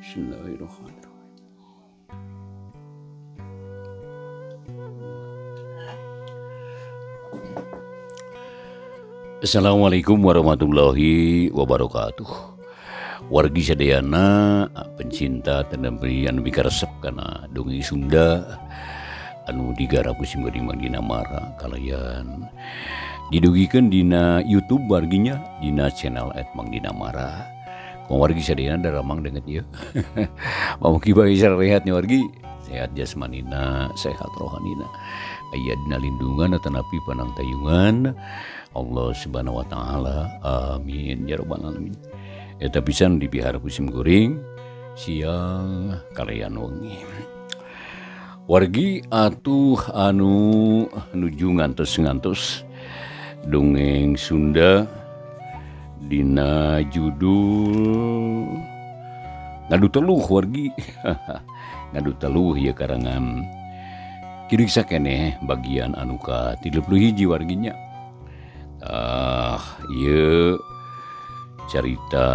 Bismillahirrahmanirrahim. Assalamualaikum warahmatullahi wabarakatuh. Wargi sadayana pencinta tenembri anu bikaresep kana dongeng Sunda anu digarap ku Simbari Dina Mara kalayan didugikeun dina YouTube warginya dina channel @Mang Dina Mara. Wargi sadayana daramang denget ieu. Pamugi bae sarehatnya wargi, sehat jasmanina, sehat rohanina. Aya dina lindungan atanapi panangtayungan Allah Subhanahu wa taala. Amin ya rabbal alamin. Eta pisan dipihara ku simkuring siang kalayan wengi. Wargi atuh anu nuju ngantos dongeng Sunda dina judul Ngadu Teluh wargi. Ngadu Teluh ya karangan kirik sakeneh bagian anu ka 31 warginya. Ieu carita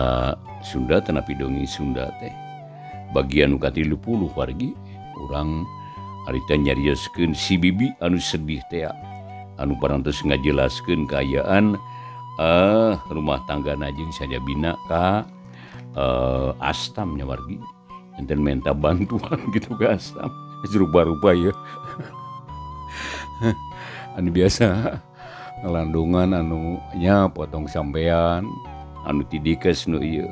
Sunda tanapi dongeng Sunda teh bagian anu ka 30 wargi. Urang harita nyarioskeun si bibi anu sedih teh anu parantos ngajelaskeun kaayaan rumah tangga jeung sajabina ka Astamnya wargi. Enten minta bantuan gitu ke Astam. Rupa-rupa ya. Anu biasa ngelandungan anu nya potong sampean anu tidikes nu ieu.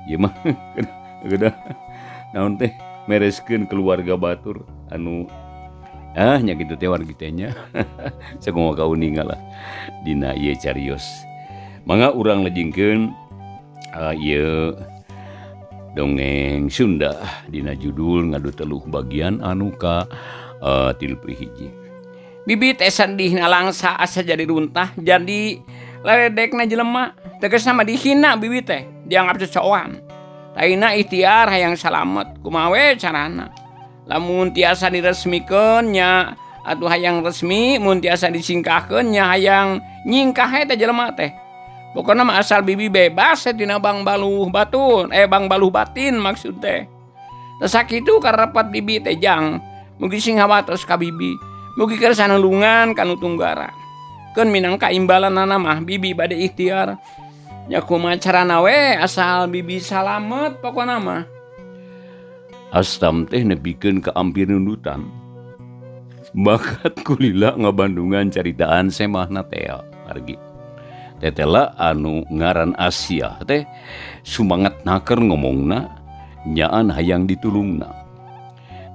Ieu mah gedah naon teh mereskeun keluarga batur anu nya kitu teh wargi teh nya. Sakumaha kauningan lah dina ieu carios. Mangga urang lejengkeun ieu dongeng Sunda dina judul Ngadu Teluh bagian anu ka 31. Bibi teh sedih ngalangsa asa jadi runtah jadi ledekna jelema tegasna mah dihina bibi teh dianggap cocokan. Taina ikhtiar hayang salamet kumaha we carana. Lamun tiasa diresmikeun nya atuh hayang resmi, mun tiasa disingkahkeun nya hayang nyingkah teh jelema teh. Pokona mah asal bibi bebas tina Bang Baluh Batun, Bang Baluh Batin maksud teh. Teu sakitu karepat bibi teh jang, mugi sing hawatos ka bibi, mugi keur sanulungan kanu tunggara. Keun minangka imbalanna mah bibi bade ikhtiar. Nya kumaha carana we asal bibi salamet pokona mah. Astam teh nepikeun ka ampir nundutan. Bakat kulila ngabandungan caritaan semahna teh wargi. Tetela anu ngaran Asia teh sumangat naker ngomongna nyaan hayang ditulungna.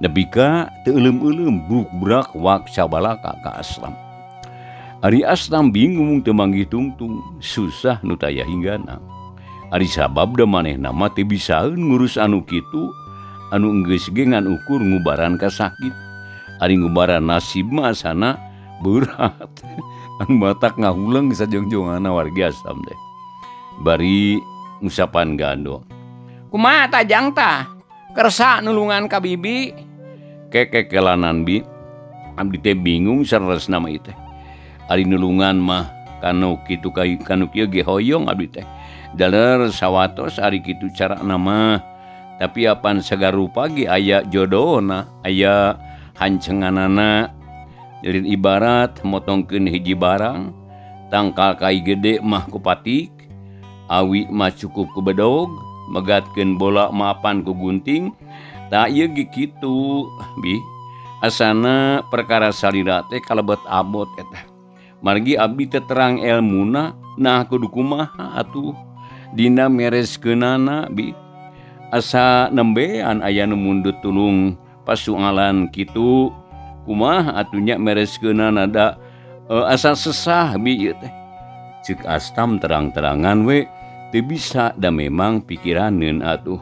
Nebika teu euleum-euleum bruk-brak wak sabalaka ka Astam. Ari Astam bingung teu manggih tungtung, susah nu taya hinggana. Ari sabab da manehna mah teu bisaeun ngurus anu kitu anu enggeus ge ngan ukur ngubaran ka sakit. Ari ngubaran nasib mah asana berat. Anu matak ngahuleng sajongjonganna wargi Astam teh. Bari ngusapan gando. Kumaha tajang tah? Kersa nulungan ka bibi. Kekekelanan bi. Abdi teh bingung saresna mah ieu teh. Ari nulungan mah kanu kitu kanu kieu ge hoyong abdi teh. Daler sawatos ari kitu carana mah. Tapi apan sagarupa ge aya jodohna, aya hancenganana. Jadi ibarat motongkeun hiji barang, tangkal kai gede mah ku patik, awi mah cukup ku bedog, megatkeun bola mapan ku gunting. Tak ieu ge kitu, bi. Asana perkara salira teh kalebet abot eta. Margi abdi teh terang elmuna, nah kudu kumaha atuh dina mereskeunana, bi. Asa nembean aya nu mundut tulung pasualan kitu. Kumaha atunya mereskeunana da asa sesah bi ieu teh. Ceuk Astam terang-terangan we teu bisa da memang pikiraneun atuh.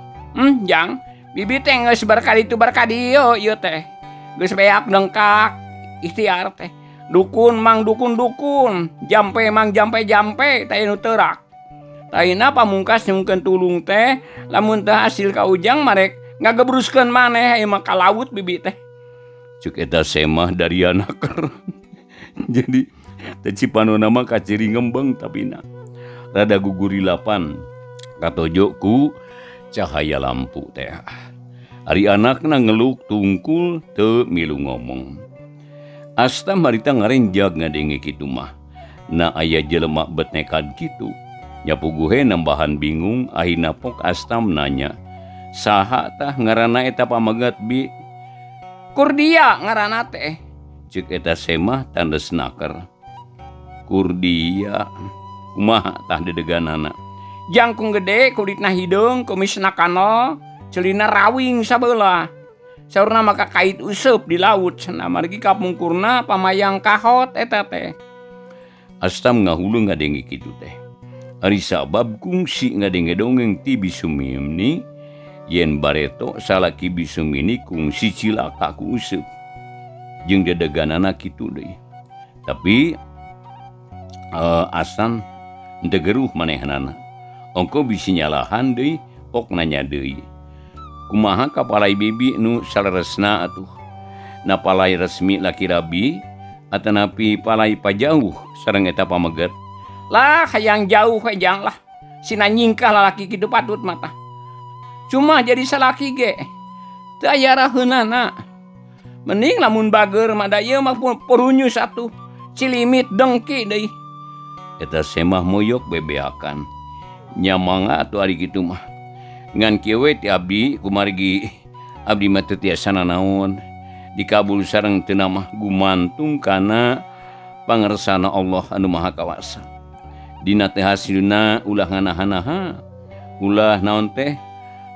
Jang, bibi teh geus berkaditu berkadieu ieu teh. Geus beak dengkak ikhtiar teh. Dukun mang dukun-dukun, jampe mang jampe-jampe teh nu teurak. Taina pamungkas nyungkeun tulung teh lamun teu hasil ka ujang marek ngagebruskeun maneh ieu mah ka laut bibi teh. Cuk eta semah dari anaker. Jadi teh cipanona mah kaciri ngembeng tapina. Rada gugurilapan katojo ku cahaya lampu teh. Ari anakna ngeluk tungkul teu milu ngomong. Astam harita ngarenjag ngadenge kitu mah. Na aya jelema bet nekad kitu. Nyapuguhe nambahan bingung ahina pok Astam nanya. Saha tah ngaranna eta pamagat bi? Kurdia ngaranna teh. Ceuk eta semah tanda snaker. Kurdia. Kumaha tah dedeganana? Jangkung gede kulitna hideung kumisna kanol celina rawing sabeula. Saurna maka kait useup di laut cenah margi kapungkurna pamayang kahot eta teh. Astam ngahulu ngadenge kitu teh. Ari sabab kungsi ngadenge dongeng ti Bisumini yen bareto salaki Bisumini kungsi cilaka ku useup. Jeung dedeganana kitu deui. Tapi Astam henteu geuruh manehanana. Ongko bisi nyalahan deui pok nanya deui. Kumaha kapalai bibi nu saleresna atuh? Na palai resmi laki rabi atanapi palai pajauh sareng eta pamaget? Lah hayang jauh hayang lah. Sina nyingkah lalaki kitu patut mata. Cuma jadi salaki ge. Teu aya raheunana. Mending lamun bager mah da ieu mah perunyu satu. Cilimit dengki deui. Eta semah moyok bebeakan. Nyamanga atuh ari kitu mah. Ngan kieu we ti abdi kumargi abdi mah teu tiasa nanaon. Dikabul sareng teu mah gumantung kana pangersana Allah anu Maha Kawasa. Dina teh hasilna ulah nganaha-naha. Ulah naon teh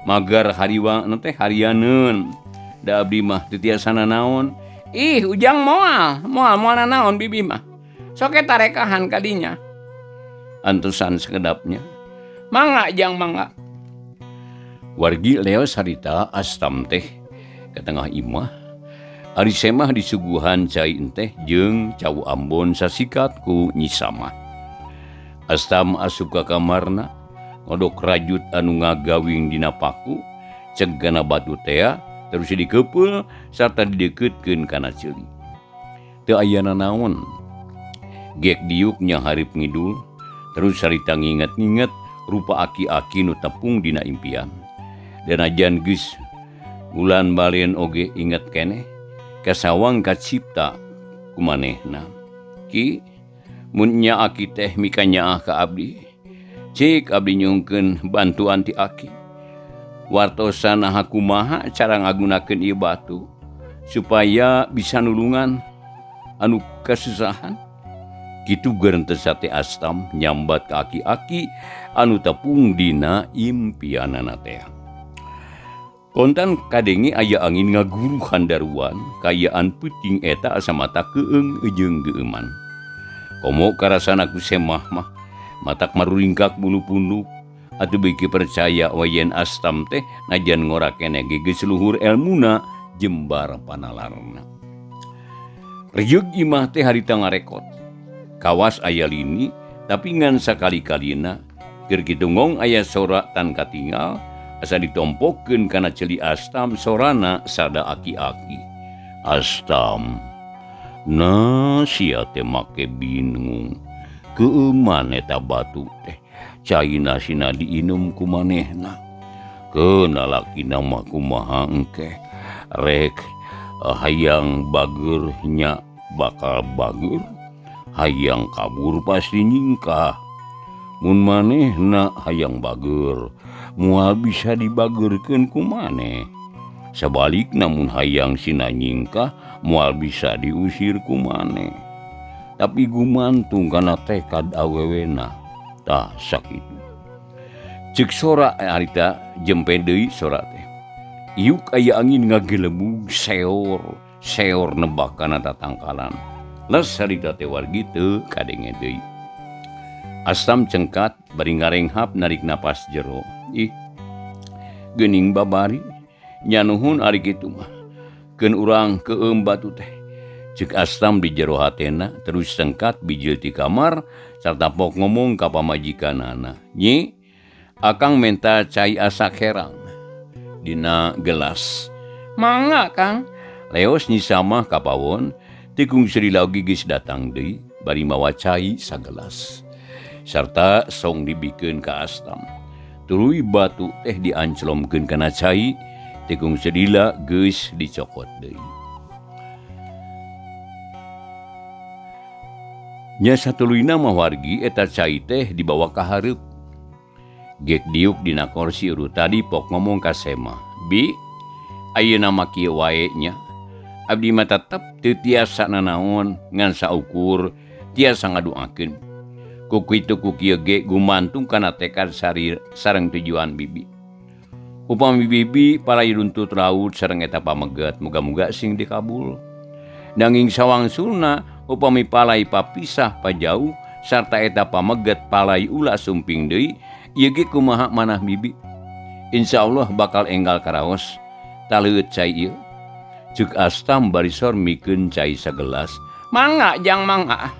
magar hariwang teh harianeun. Da abdi mah teu tiasa nanaon. Ih ujang moal nanaon bibi mah. Sok eta rekahan kadinya. Antusan sekedapnya. Mangga jang mangga. Wargi leos harita Astam teh ke tengah imah. Ari semah disuguhan cai teh jeung cawu Ambon sasikat ku Nyi Samah. Astam asup ka kamarna ngodok rajut anu ngagawing dina paku cegana batu tea terus dikeupel sarta dideukeutkeun kana ceuli. Teu aya nanaon. Gek diuk nya hareup ngidul terus sarita nginget-nginget rupa aki-aki nu tepung dina impian. Dan ajan geus bulan balen oge inget keneh kasawang kacipta kumanehna. Ki mun nya aki teh mika nyaah ka abdi. Cik abdi nyungkeun bantuan ti aki. Wartosan naha kumaha cara ngagunakeun ieu batu supaya bisa nulungan anu kasusahan. Kitu geureunteu sate Astam nyambat ka aki-aki anu tepung dina impianana teh. Kontan kadenge aya angin ngaguru handaruan kayaan peuting eta asa mata keung jeung geuman. Komo karasana ku semah mah matak maruringkak bulu punduk atuh beuki percaya wayen Astam teh najan ngora keneh geus luhur elmuna jembar panalarna. Rejeug imah teh harita ngarekot. Kawas aya lini tapi ngan sakali-kalina keur kitu ngong aya sora tan katinggal asa ditompokkeun kana ceuli Astam sorana sada aki-aki. Astam, nah sia teh make bingung. Keuman eta batu teh caina sina diinum ku manehna. Keuna lakina mah kumaha engke. Rek hayang bager nya bakal bager. Hayang kabur pasti nyingkah. Mun manehna hayang bager moal bisa dibagerkeun ku maneh. Sabalik namun hayang sina nyingkah moal bisa diusir ku maneh. Tapi gumantung kana tekad awewena. Tah sakitu. Ceuk sora harita jempe deui sora teh. Iuk aya angin ngagelembung seor nebak kana tatangkalan. Les harita teh wargi teu kadenge deui. Astam cengkat bari ngarenghap narik napas jero. Ih, geuning babari, nya nuhun ari kitu mah. Keun urang keueum batu teh. Ceuk Astam di jero hatena terus cengkat bijil ti kamar sarta pok ngomong ka pamajikanana. Nyi, akang menta cai asak herang dina gelas. Mangga Kang. Leos Nyi Samah ka pawon tikung Sri Laugi geus datang deui bari mawa cai sagelas. Sarta song dibikeun ka Astam. Tuluy batu teh dianclomkeun kana cai tekung sedila geus dicokot deui. Nya satuluyna mah wargi eta cai teh dibawa ka hareup. Gek diuk dina kursi uru tadi pok ngomong ka Sema, "Bi, ayeuna mah kieu wae nya. Abdi mah tetep teu tiasa nanaon ngan saukur tiasa ngaduakeun. Ku kitu ku kieu ge gumantung kana tekad sareng tujuan bibi. Upami bibi palai runtut raut sareng eta pameget muga-muga sing dikabul. Nanging sawangsulna upami palai papisah pajauh sarta eta pameget palai ulah sumping deui, ieu ge kumaha manah bibi. Insyaallah bakal enggal karaos taleueut cai ieu." Cuk Astam barisor mikeun cai sagelas. Mangga jang mangga.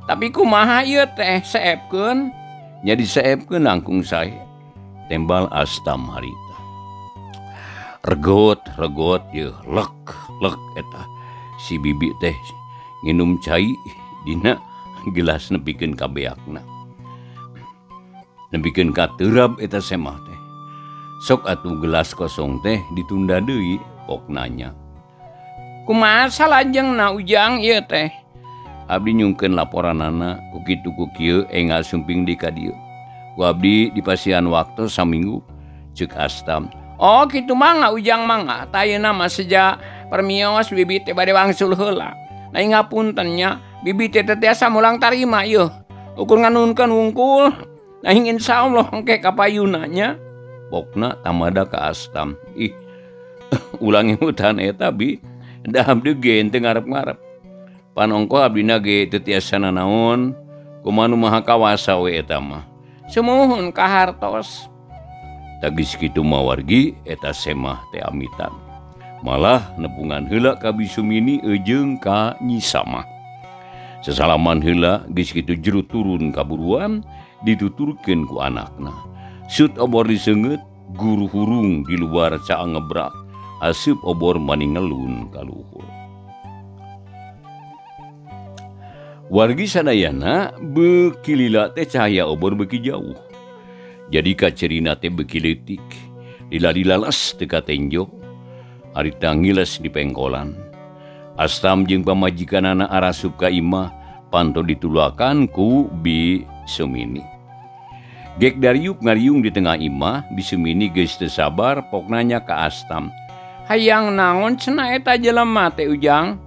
Tapi kumaha ieu teh seepkeun? Nya diseepkeun langkung sae. Tembal Astam harita. Regot ieu lek eta. Si bibi teh nginum cai dina gelas nepikeun ka beakna. Nepikeun ka teurab eta Semah teh. Sok atuh gelas kosong teh ditunda deui, pok nanya. Kumaha salajengna Ujang ieu teh? Abdi nyungkeun laporanana ku kitu ku kieu enggal sumping di ka dieu. Ku abdi dipasihan waktu saminggu, ceuk Astam. Oh kitu mangga Ujang mangga. Tayeuna mah seja permios bibi teh bade wangsul heula. Lain ngapunten nya, bibi teh tiasa mulang tarima ieu. Ukur nganunkeun wungkul. Lain insyaallah engke kapayuna nya. Pokna tamada ka Astam. Ih, ulangi hutan eta bi. Da abdi ge teu ngarep-ngarep. Panongko abdina ge teu tiasa nanaon, kumaha nu maha kawasa we eta mah. Sumuhun ka hartos. Tagis kitu mah wargi eta Semah teh amitan. Malah nepungan heula ka Bisumini eujeung ka Nyi Samah. Sesalaman heula geus kitu jero turun ka buruan dituturkeun ku anakna. Sut obor diseungeut, guru hurung di luar caang ngebrak. Asup obor maningelun ka luhur. Wargi sadayana beuki lila teh cahaya obor beuki jauh. Jadi kacerina teh beuki leutik. Lila dilalas teu ka tenjo. Harita ngiles di pengkolan. Astam jeung pamajikanana arasup ka imah panto ditulakan ku Bisumini. Gek dariuk ngariung di tengah imah, Bisumini geus teu sabar pok nanya ka Astam. Hayang naon cenah eta jelema teh Ujang?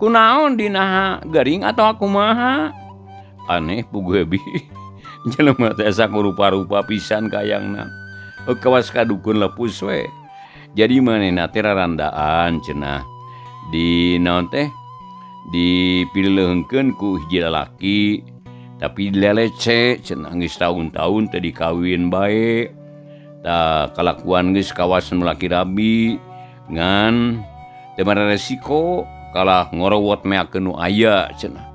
Kunaon dinaha gering atau kumaha? Aneh puguh bi. Jelema teh asa rupa-rupa pisan kayangna. Kawas kadukun lepus we. Jadi manehna teh rarandaan cenah. Di naon teh dipileuheungkeun ku hiji lalaki tapi lelece cenah geus tahun-tahun teu dikawin bae. Ta kalakuan geus kawasan laki rabi. Ngan temara resiko kalah ngorowot meakeun nu aya cenah.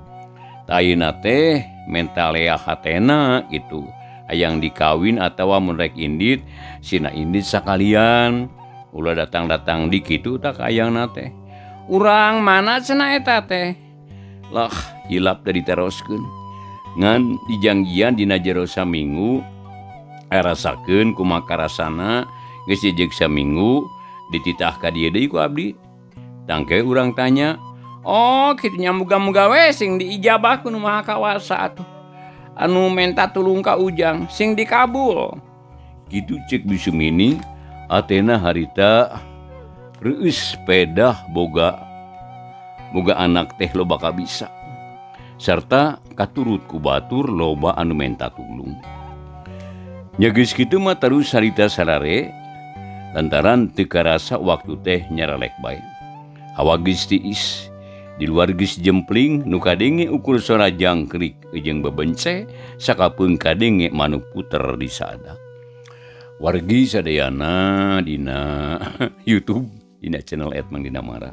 Tayeuna teh mentalea hatena gitu. Hayang dikawin atawa mun rek indit, sina indit sakalian. Ulah datang-datang di kitu tak hayangna teh. Urang mana cenah eta teh? Lah, hilap da diteroskeun. Ngan dijanggian dina jero saminggu rasakeun kumaha karasana geus jejeg saminggu. Dititah ka dieu deui ku abdi. Tangke urang tanya, "Oh, kitu nya muga-muga we sing diijabah ku nu maha kawasa atuh. Anu menta tulung ka Ujang sing dikabul." Kitu ceuk Bisumini, atena harita reueus pedah boga anak teh loba kabisa. Sarta katurut ku batur loba anu menta tulung. Nya geus kitu mah terus harita sarare lantaran teu karasa waktu teh nyarelek bae. Hawa geus tiis, di luar geus jempling nu kadenge ukur sora jangkrik jeung bebence sakapeung kadenge manuk puter di sada. Wargi sadayana dina YouTube dina channel Mang Dina Mara.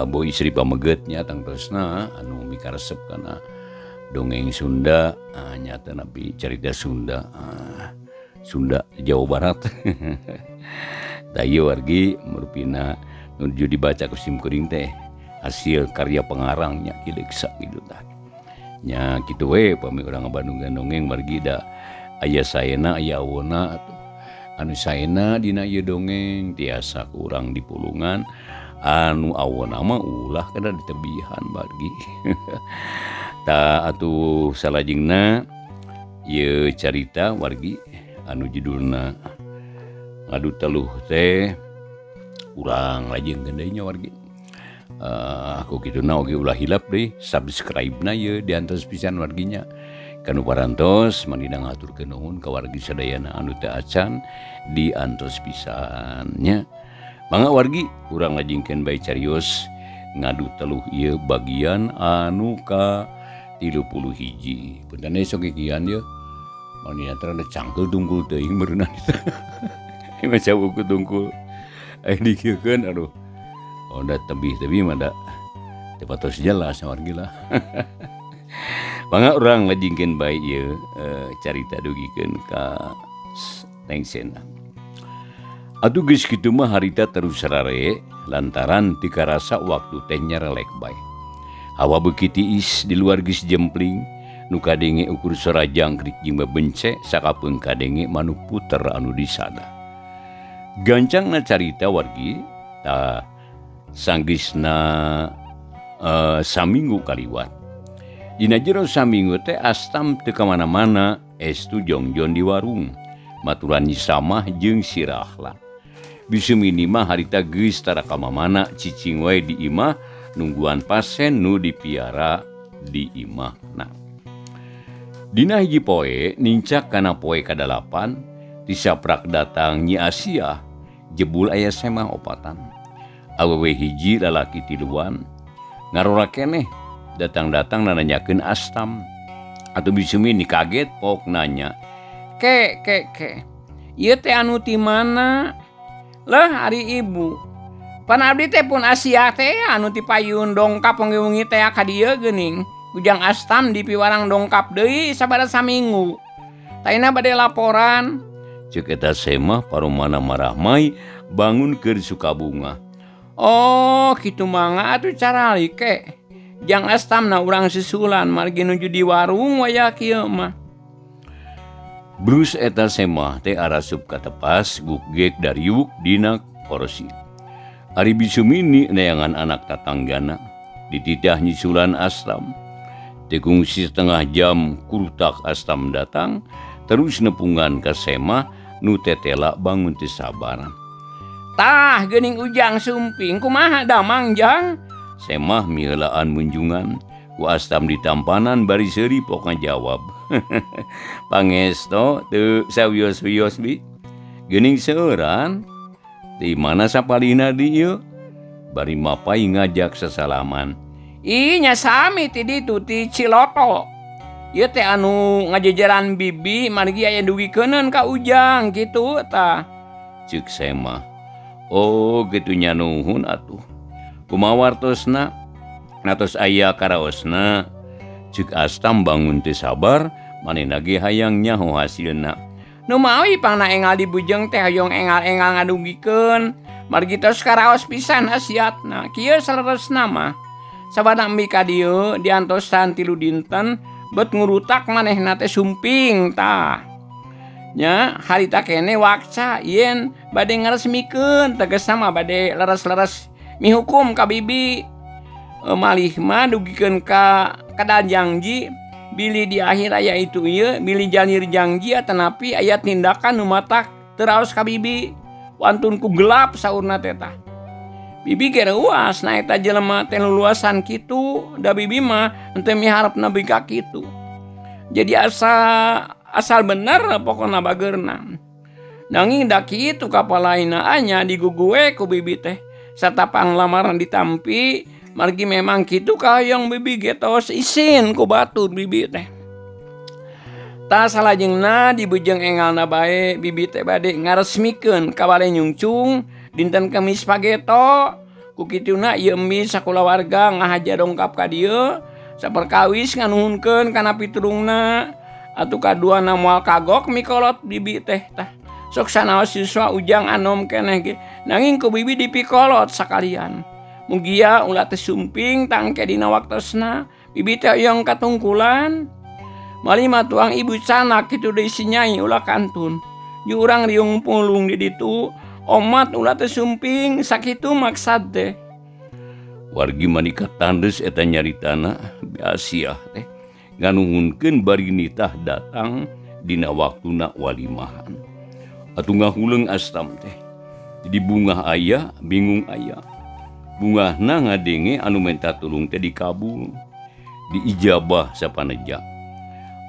Boy Sri pamegetnya tangtosna anu mikaresep kana dongeng Sunda nyata nabi carita Sunda. Sunda Jawa Barat. Dayu wargi merupina nuju dibaca ku simkuring teh hasil karya pengarangnya kideksa gitu tah. Nya kitu we pami urang Bandung dongeng wargi da aya saena aya awona atuh. anu saena dina ieu dongeng tiasa kurang dipulungan anu aweuna mah ulah kana di tebihan bagi. Ta atuh salajengna ieu carita wargi anu judulna Ngadu Teluh teh urang lajengkeun deui nya wargi. Aku kituna oge ulah hilap deui subscribe-na ieu diantos pisan warginya. Kanu parantos manina ngaturkeun nuhun ka wargi sadayana anu teu acan diantos pisannya. Mangga wargi urang lajengkeun bae carios Ngadu Teluh ieu bagian anu ka 31. Punten sok kikian ieu. Manina teh ada cangkel tungkul teuing meureunna eta. Maca buku tungkul. Dikeukeun aduh. Oh da tebih-tebih mah da teu patos jelas wargi lah. Mangga urang lajengkeun bae ieu carita dugikeun ka tengsena. Atuh geus kitu mah harita terus sarare lantaran tikarasa waktu teh nyarelek bae. Hawa beuki tiis di luar geus jempling nu kadenge ukur sora jangkrik jeung babence sakapeung kadenge manuk puter anu disada. Gancangna carita wargi ta sanggeusna saminggu kaliwat. Dina jero saminggu teh Astam teu ka mana-mana estu jongjon di warung maturan Nyi Samah jeung si Rahla. Bisumini mah harita geus tara ka mamana cicing wae di imah nungguan pasen nu dipiara di imahna. Dina hiji poe nincak kana poe kadalapan disaprak datang Nyi Asia jebul aya semah opatan. Awewe hiji lalaki tiluan ngarora keneh datang-datang nanyakeun Astam. Atuh bisumini kaget pok nanya, Ke, ieu teh anu ti mana? Lah ari ibu. Pan abdi teh pun Asia teh anu ti payun dongkap wengi-wengi teh ka dieu geuning. Ujang Astam di piwarang dongkap deui sabada saminggu. Taina bade laporan. Ceuk eta semah paromana marah mai bangun keur Sukabunga. Oh, kitu mangga atuh carali ke. Jang Astamna urang susulan margi nuju di warung waya kieu mah. Brus eta semah teh arasup ka tepas gugek dariuk dina korsi. Ari bisumini neangan anak tatanggana ditidah nyisulan Astam. Teu kungsi setengah jam kurutak Astam datang terus nepungan ka semah nu tetela bangun teu sabar. Tah geuning Ujang sumping kumaha damang Jang? Semah miheulaan munjungan ku Astam ditampanan bari seuri pokna jawab. Pangesto teu sawios-wios bi. Geuning seueuran di mana sapalina dieu? Bari mapai ngajak sasalaman. Ih nya sami ti ditu ti Ciloto. Ieu teh anu ngajejeran bibi margi aya dugikeuneun ka Ujang kitu tah. Ceuk semah. Oh kitu nya nuhun atuh. Kumaha wartosna? Natos aya karaosna. Ceuk Astam bangun teu sabar manehna ge hayang nyaho hasilna. Nu mawi pangna engal di bujeng teh hayong engal-engal ngadugikeun. Margi tos karaos pisan hasiatna. Kieu saleresna mah. Sabada embi ka dieu diantosan 3 dinten bet ngurutak manehna teh sumping tah. Nya harita kene waksa yen bade ngaresmikeun tegasna mah bade leres-leres mihukum ka bibi. Malih mah dugikeun ka kada janji bili di akhir aya itu ieu bili janir janji atanapi aya tindakan nu matak teu raos ka bibi wantun ku gelap saurna teh tah. Bibi ge reuas na eta jelema teh luluasan kitu da bibi mah henteu miharep nepi ka kitu. Jadi asal bener pokona bageurna. Nanging da kitu kapalaina anya digugue ku bibi teh satapang lamaran ditampi margi memang kitu kayong bibi ge tos isin ku batur bibi teh. Ta salajengna di bujeng engalna bae bibi teh bade ngaresmikeun ka Balai Nyungcung dinten Kemis pageto. Ku kituna ieu embi sakulawarga ngahaja dongkap ka dieu saperkawis nganuhunkeun kana piturungna. Atuh kaduana moal kagok mikolot bibi teh tah. Sok sanaos siswa Ujang anom keneh ge nanging ku bibi dipikolot sakalian. Mugia ulah teu sumping tangke dina waktosna bibi teh hoyong katungkulan. Malih mah tuang ibu canak kitu deui si Nyai ulah kantun. Jurang riung pulung di ditu. Omat ulah teh sumping sakitu maksad teh. Wargi manika tandes eta nyaritana biasiah teh nganuhunkeun bari nitah datang dina waktuna walimahan. Atuh ngahuleng Astam teh. Jadi bunga aya, bingung aya. Bungahna ngadenge anu menta tulung teh dikabul, diijabah sapaneja.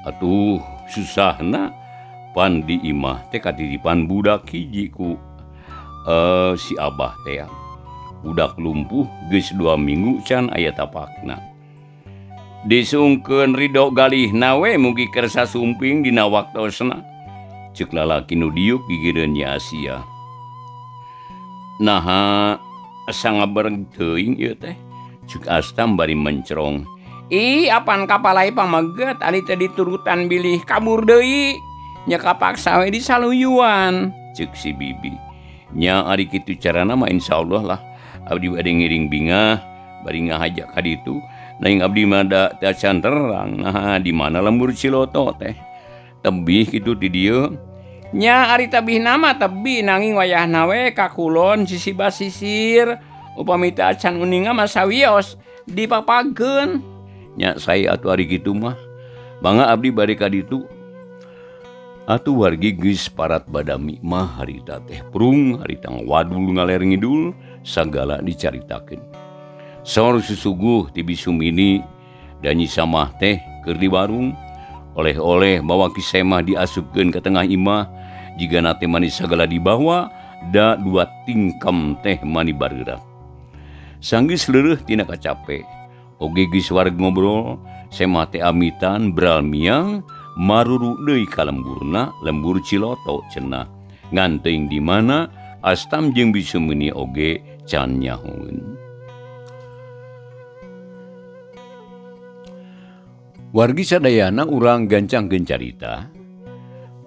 Atuh susahna pan di imah teh katitipan budak hiji ku si abah teh. Budak lumpuh geus 2 minggu can aya tapakna. Disungkeun ridho galihna we mugi kersa sumping dina waktosna. Ceuk lalaki nu diuk gigireun Nya Asia. Naha sangabereg teuing ieu teh. Ceuk Astam bari mencrong. Ih, apan kapalai pamaget ari teh diturutan bilih kabur deui. Nya kapaksa we disaluyuan. Ceuk si bibi. Nya ari kitu carana mah insyaallah lah abdi bade ngiring bingah bari ngahajak ka ditu. Naing abdi mah da teu can terang nah di mana lembur Ciloto teh. Tebih kitu di dieu. Nya ari tebihna mah tebih nanging wayahna we ka kulon sisi basisir. Upami teu acan uninga mah sawios dipapageun. Nya saya atuh ari kitu mah mangga abdi bade ka ditu. Atuh wargi geus parat badami mah harita teh prung harita wadul ngaler ngidul sagala dicaritakeun. Saur susuguh ti Bisumini dan Nyi Samah teh keur di warung. Oleh-oleh bawa kisemah diasupkeun ka tengah imah jiga nate mani sagala dibawa da 2 tingkam teh mani bareurap. Sanggeus leureuh tina kacape. Oge geus wareg ngobrol, semah teh amitan bral miang maruru deui ka lemburna, lembur Ciloto cenah. Ngan teuing di mana Astam jeung Bisumini oge can nyahoeun. Wargi sadayana urang gancangkeun carita.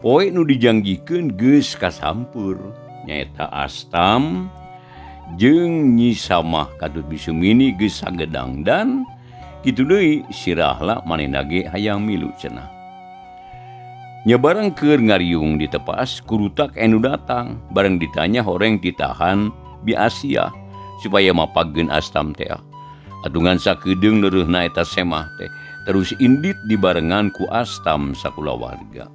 Poe nu dijanggikeun geus kasampur nyaeta Astam jeung Nyi Samah katut Bisumini geus sagedangdan kitu deui sirahla manehna ge hayang milu cenah. Nya bareng keur ngariung di tepas kurutak enu datang bareng ditanya horeng ditahan Bi Asia supaya mapageun Astam teh. Atungan sakedeung leureunna eta semah teh terus indit dibarengan ku Astam sakulawarga.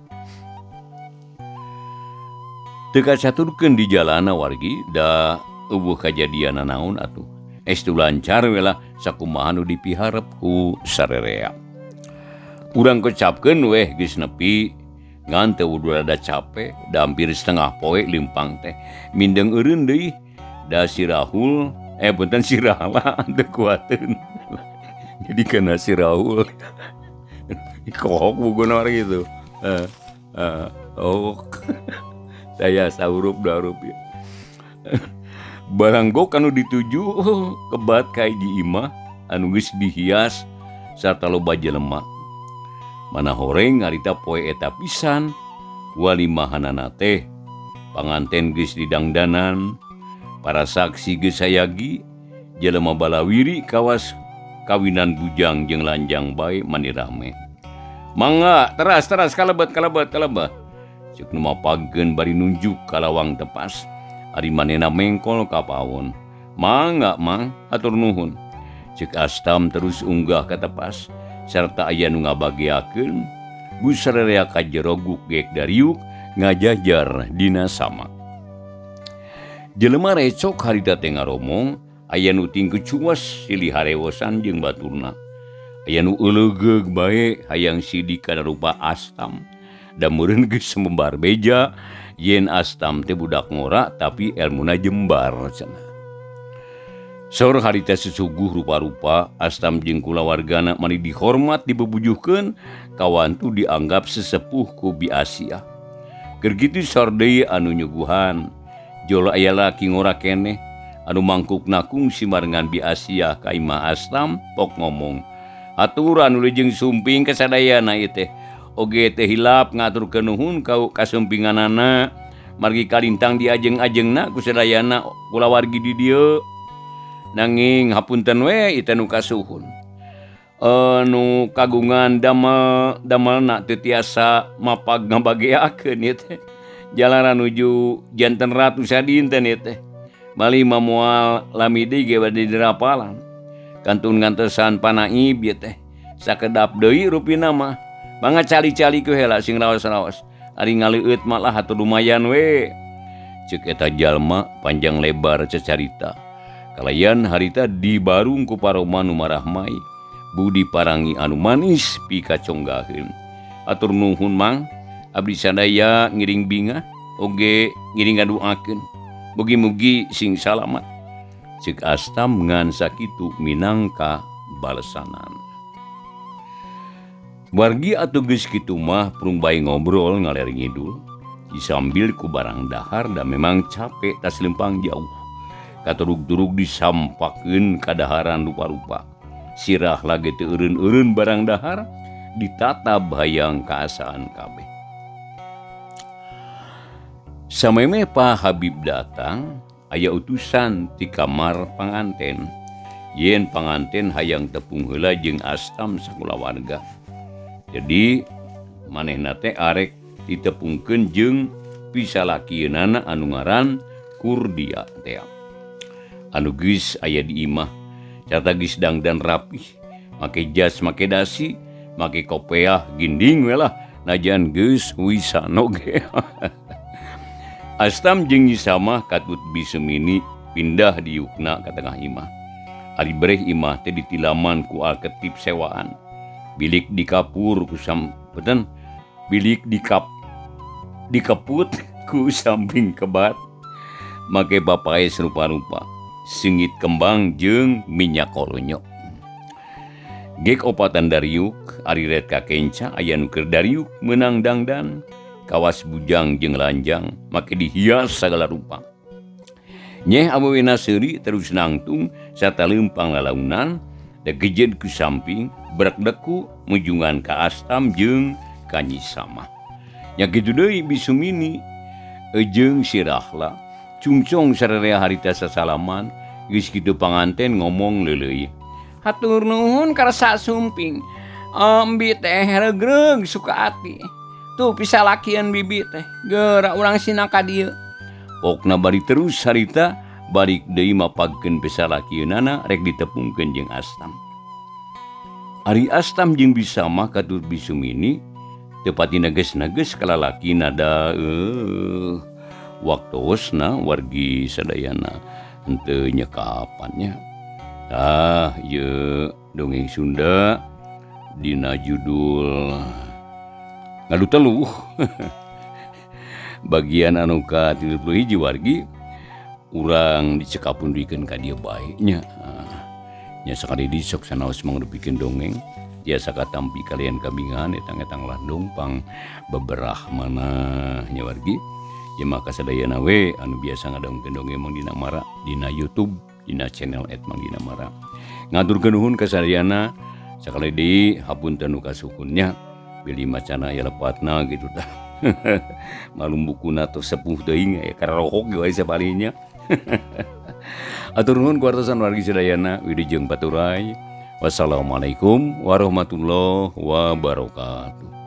Teu kacaturkeun di jalana wargi da eueuh kajadian naon atuh. Estu lancar we lah sakumaha nu dipiharep ku sarerea. Urang kecapkeun weh geus nepi ngan teu udah rada capek da hampir setengah poe limpang teh. Mindeng eureun deui da si Rahul punten si Rahla teu kuateun. Jadi kena si Rahul kohok buguna orang gitu. Saya saurup darup ya. Barang gok anu dituju kebat kai di imah anu geus dihias sarta loba jelema. Mana horeng harita poe eta pisan walimahanana teh panganten geus didangdanan, para saksi geus sayagi, jelema balawiri kawas kawinan bujang jeung lanjang bae mani rame. Mangga teras kalebet. Ceuk nu mapageun bari nunjuk ka lawang tepas. Ari manehna mengkol ka pawon. Mangga mang atur nuhun. Ceuk Astam terus unggah ka tepas sarta aya nu ngabageakeun bu sarerea ka jero gugek dariuk ngajajar dina samak. Jelema recok harita teh ngaromong aya nu tingkeu cuas silih harewosan jeung baturna. Aya nu euleugeg bae hayang sidik kana rupa Astam. Da meureun geus membar beja yen Astam teh budak ngora tapi elmuna jembar cenah. Saur harita sesuguh rupa-rupa Astam jeung kulawargana mani dihormat dibebujuhkeun kawantu dianggap sesepuh ku Bi Asia. Keur kitu saur deui anu nyuguhan. Jolo aya laki ngora keneh anu mangkukna kungsi marengan Bi Asia ka imah Astam pok ngomong. Aturan ulu jeung sumping kasadayana ieu teh. Oge teh hilap ngaturkeun nuhun ka kasumpinganana margi kalintang diajeng-ajengna ku sadayana kulawargi di dieu. Nanging hapunten we ita nu kasuhun. Nu kagungan damelna teu tiasa mapag ngabageakeun ieu teh. jalanan nuju janten ratu sadinten ieu teh. Bali mamual lamide ge bade dirapalan. Kantun ngantosan panaib ieu teh. Sakedap deui rupina mah. Mangga cali-cali ku heula sing raos-raos. Ari ngaleueut malah atuh lumayan we. Ceuk eta jalma panjang lebar cecarita. Kalayan harita dibarung ku paroma nu marahmai. Budi parangi anu manis pikaconggaheun. Atur nuhun mang, abdi sadaya ngiring binga oge ngiring ngaduakeun. Mugi-mugi sing salamat. Ceuk Astam ngan sakitu minangka balesanan. Wargi atuh geus kitu mah prung bae ngobrol ngaler ngidul. Disambil ku barang dahar da memang capek tas lempang jauh. Katurug-turug disampakeun kadaharan rupa-rupa. Sirah lagi teu eureun-eureun barang dahar ditatab hayang kaasaan kabeh. Samemeh Pak Habib datang, aya utusan ti kamar panganten. Yen panganten hayang tepung heula jeung Astam sakulawarga. Jadi manehna teh arek ditepungkeun jeung pisalakieunana anu ngaran Kurdia teh. Anu geus aya di imah carta geus dangdan rapih, make jas make dasi, make kopeah ginding we lah, najan geus wisano ge. Astam jeung Nyisama katut bisemini pindah di yukna ka tengah imah. Ari breh imah teh ditilaman ku alketip sewaan. Bilik dikapur ku bilik dikeput ku samping kebat. Make bapaes rupa-rupa. Singit kembang jeung minyak kolonyo. Gek opatan dariuk, ari red kakenca aya nu keur dariuk meunang dangdan. Kawas bujang jeung lanjang, make dihias sagala rupa. Nyeh awewena seuri terus nangtung sarta leumpang lalaunan, da gejed ku samping, berak deku mujungan ka Astam jeung ka Nyisama. Nya kitu deui bisumini, jeung sirahla, cungcong sarerea harita sasalaman, geus kitu panganten ngomong leuleuy. Hatur nuhun karsa sumping. Embi teh regreg suka ati. Tuh pisalakieun bibi teh. Geura urang sina ka dieu. Pokna bari terus harita balik deui mapagkeun pisalakieunana rek ditepungkeun jeung Astam. Ari Astam jeung Bisama katut bisumini teu pati nages-nages kalalakina da waktosna wargi sadayana henteu nyekapannya. Ieu dongeng Sunda dina judul Ngadu Teluh. Bagian anu ka 31 wargi urang dicekapundikeun ka dieu bae nya. Nya sakali disok sanaos mangrupikeun dongeng tiasa katampi kalian kabingahan etang-etang lah dongpang beberah mana nya wargi. Ya maka sadayana we anu biasa ngadongkeun dongeng Mang Dina Mara dina YouTube dina channel @Mang Dina Mara. Ngaturkeun nuhun ka sadayana sakali deui hapunten nu kasuhunnya pilih macana aya lepatna gitu tah. Malum bukuna tuh sepuh teuing aya kararohok ge wae sabalinya. Atur nuhun kuartosan wargi sadayana wilujeng baturai. Wassalamualaikum warahmatullahi wabarakatuh.